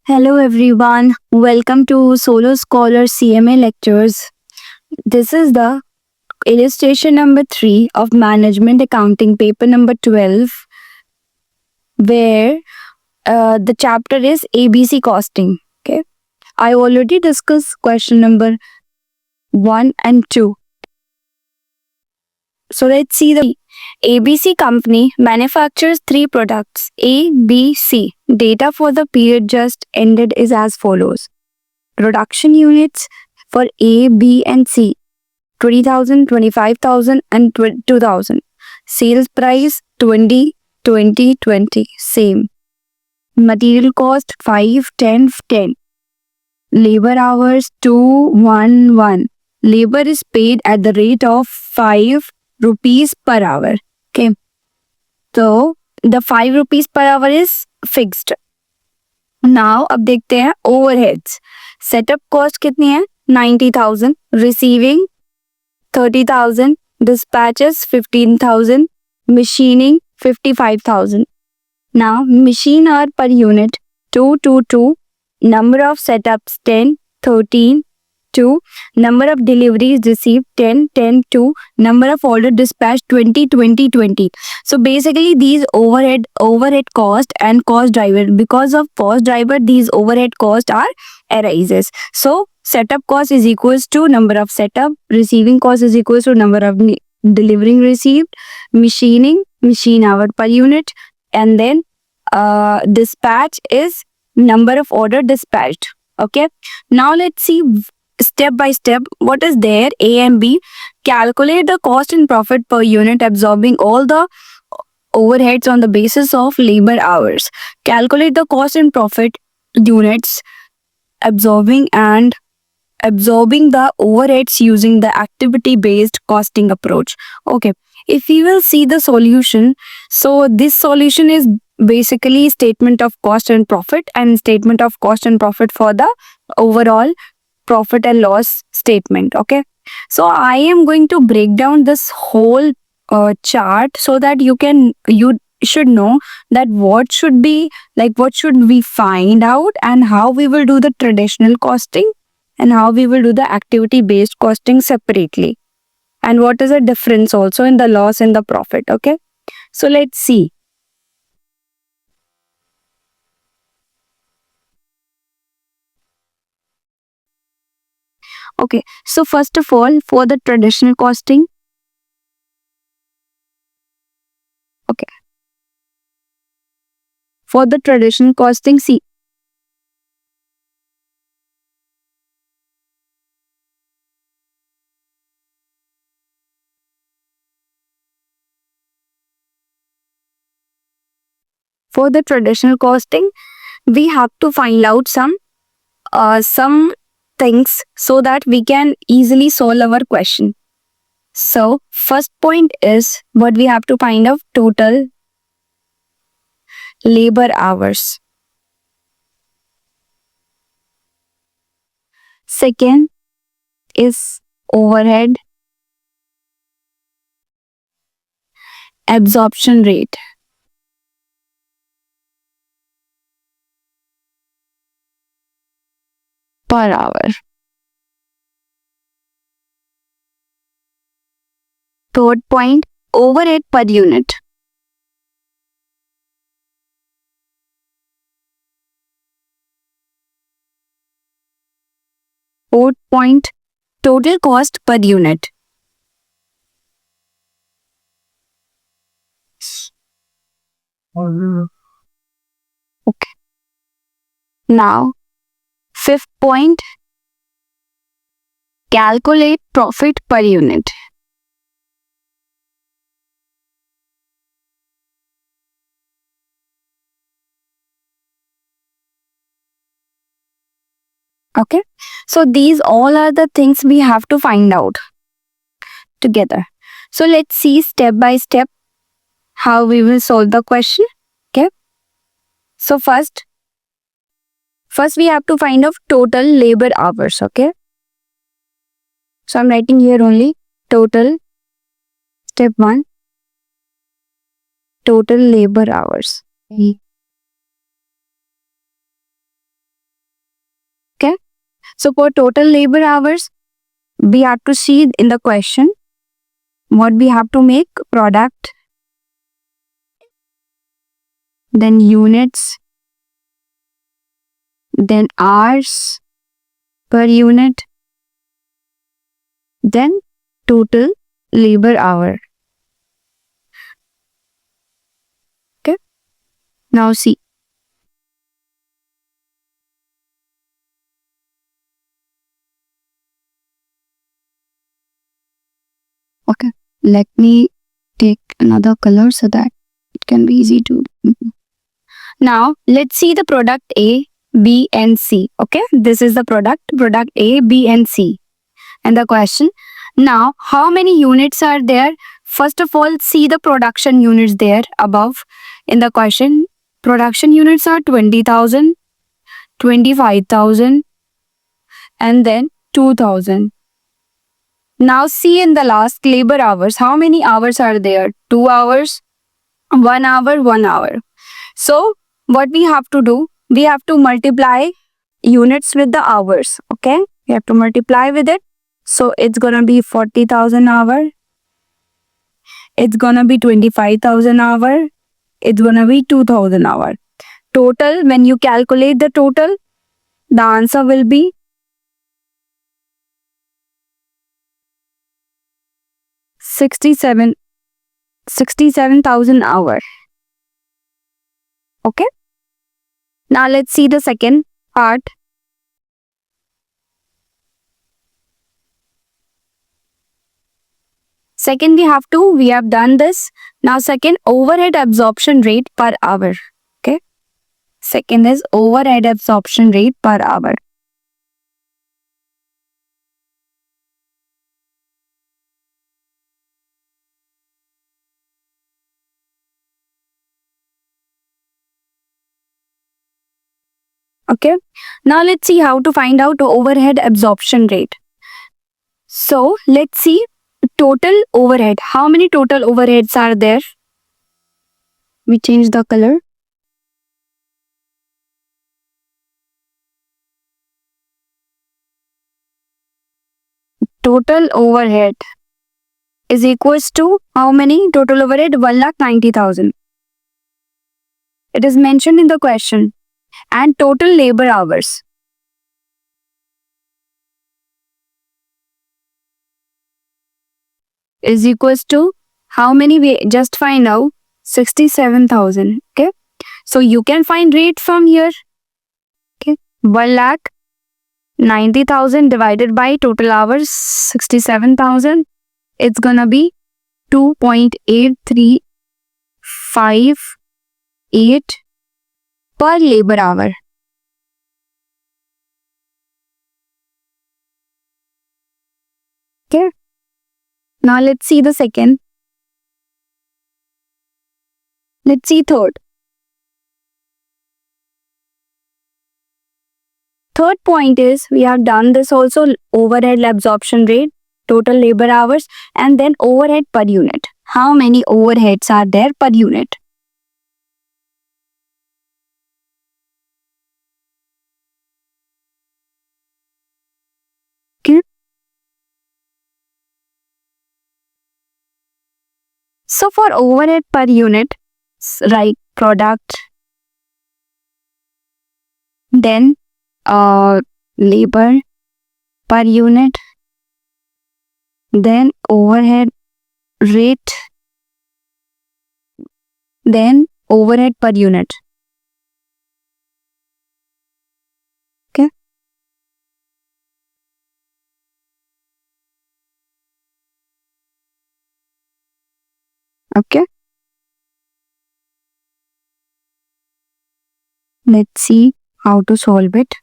Hello everyone, welcome to Soloscholarscma CMA lectures. This is the illustration number 3 of Management Accounting paper number 12 where the chapter is ABC costing. Okay, I already discussed question number 1 and 2. So let's see the ABC company manufactures 3 products A, B, C. Data for the period just ended is as follows. Production units for A, B and C 20,000, 25,000 and 2,000. Sales price 20, 20, 20. Same. Material cost 5, 10, 10. Labor hours 2, 1, 1. Labor is paid at the rate of 5 rupees per hour. Okay. So the 5 rupees per hour is fixed. Now अब देखते हैं overheads. Setup cost कितनी है 90,000. Receiving 30,000. Dispatches 15,000. Machining 55,000. Now machine hour per unit 222. Number of setups 10, 13, 2. Number of deliveries received 10, 10, 2. Number of order dispatched 20, 20, 20. So basically these overhead cost and cost driver, because of cost driver these overhead cost are arises. So setup cost is equals to number of setup, receiving cost is equals to number of delivering received, machine hour per unit, and then dispatch is number of order dispatched. Okay, now let's see step by step what is there. A and B. Calculate the cost and profit per unit absorbing all the overheads on the basis of labor hours. Calculate the cost and profit units absorbing the overheads using the activity based costing approach. Okay, if we will see the solution, so this solution is basically statement of cost and profit and statement of cost and profit for the overall profit and loss statement. Okay, so I am going to break down this whole chart so that you should know that what should we find out and how we will do the traditional costing and how we will do the activity based costing separately, and what is the difference also in the loss and the profit. Okay, so let's see. Okay, so first of all, for the traditional costing, okay, for the traditional costing, see, for the traditional costing, we have to find out some things so that we can easily solve our question. So first point is what we have to find out: total labor hours. Second is overhead absorption rate. Per hour. Third point, overhead per unit. Fourth point, total cost per unit. Okay. Now, fifth point, calculate profit per unit. Okay, so these all are the things we have to find out together. So let's see step by step how we will solve the question. Okay, so first we have to find out total labor hours. Okay, so I'm writing here only total. Step 1, total labor hours. So for total labor hours, we have to see in the question what we have to make: product, then units, then hours per unit, then total labor hour. Okay. Now see. Okay. Let me take another color so that it can be easy to. Now let's see the product A, B and C. Okay. This is the product A, B and C. And the question, now how many units are there? First of all, see the production units there above in the question. Production units are 20,000, 25,000 and then 2,000. Now see in the last labor hours, how many hours are there? 2 hours, 1 hour, 1 hour. So what we have to do, we have to multiply units with the hours. Okay, we have to multiply with it. So it's gonna be 40,000 hour. It's gonna be 25,000 hour. It's gonna be 2,000 hour. Total, when you calculate the total, the answer will be 67,000 hour. Okay. Now let's see the second part. Second, we have done this. Now second, overhead absorption rate per hour. Okay. Second is overhead absorption rate per hour. Okay. Now let's see how to find out overhead absorption rate. So let's see total overhead. How many total overheads are there? We change the color. Total overhead is equals to how many? Total overhead 1,90,000. It is mentioned in the question. And total labor hours. Is equals to how many? We just find out 67,000. Okay. So you can find rate from here. Okay. 1,90,000 divided by total hours 67,000. It's gonna be 2.8358 per labor hour. Okay. Now let's see the second. Let's see third. Third point is we have done this also, overhead absorption rate, total labor hours and then overhead per unit. How many overheads are there per unit? Okay. So for overhead per unit, like product, then labor per unit, then overhead rate, then overhead per unit. Okay. Okay. Let's see how to solve it.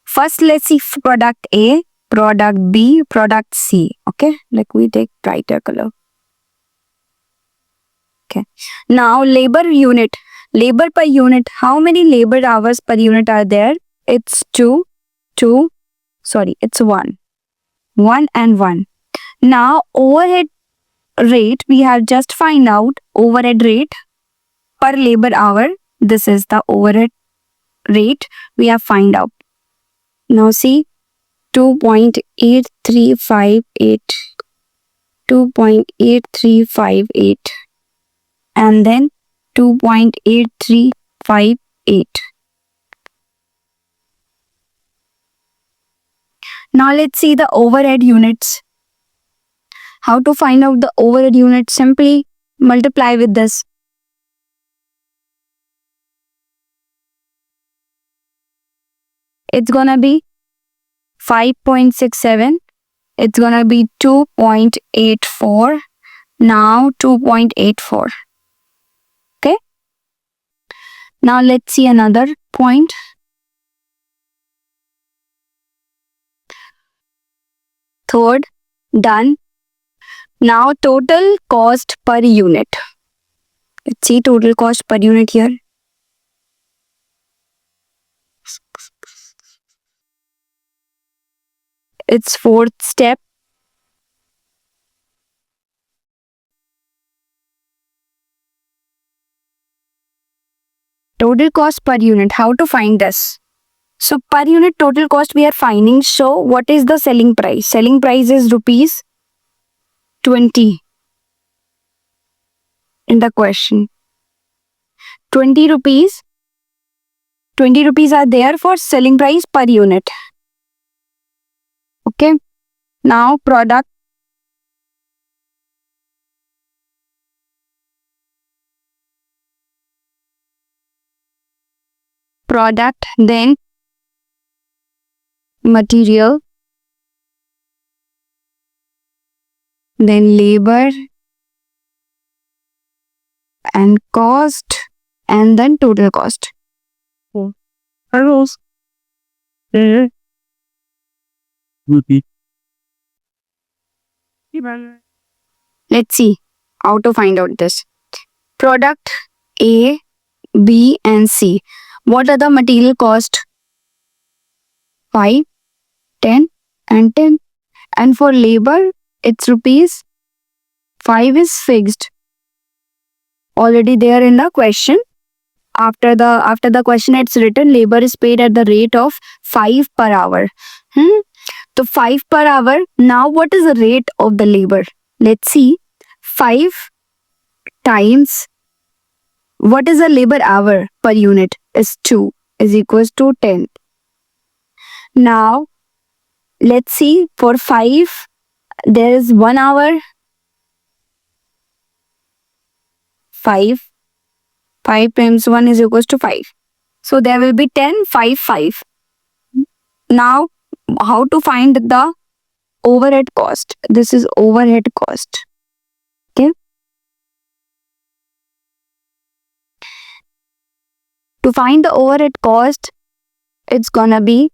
First, let's see product A, product B, product C. Okay, like we take brighter color. Okay. Now labor unit, labor per unit. How many labor hours per unit are there? It's it's 1. 1 and 1. Now overhead rate, we have just find out overhead rate per labor hour. This is the overhead rate we have find out. Now see 2.8358, 2.8358, and then 2.8358. Now let's see the overhead units. How to find out the overhead units? Simply multiply with this. It's gonna be 5.67. It's gonna be 2.84. Now 2.84. Okay. Now let's see another point. Third, done. Now total cost per unit. Let's see total cost per unit here. It's fourth step. Total cost per unit. How to find this? So per unit total cost we are finding. So what is the selling price? Selling price is rupees 20 in the question. 20 rupees. 20 rupees are there for selling price per unit. Okay. Now product. Product, then material, then labor and cost, and then total cost. Let's see how to find out this. Product A, B and C. What are the material cost? 5, 10 and 10. And for labor, it's rupees 5 is fixed. Already there in the question. After the question it's written labor is paid at the rate of 5 per hour. So 5 per hour. Now what is the rate of the labor? Let's see. 5 times what is the labor hour per unit is 2 is equals to 10. Now let's see for 5 there is 1 hour. 5 times 1 is equals to 5. So there will be 10, 5, 5. Now how to find the overhead cost? This is overhead cost. Okay. To find the overhead cost, it's gonna be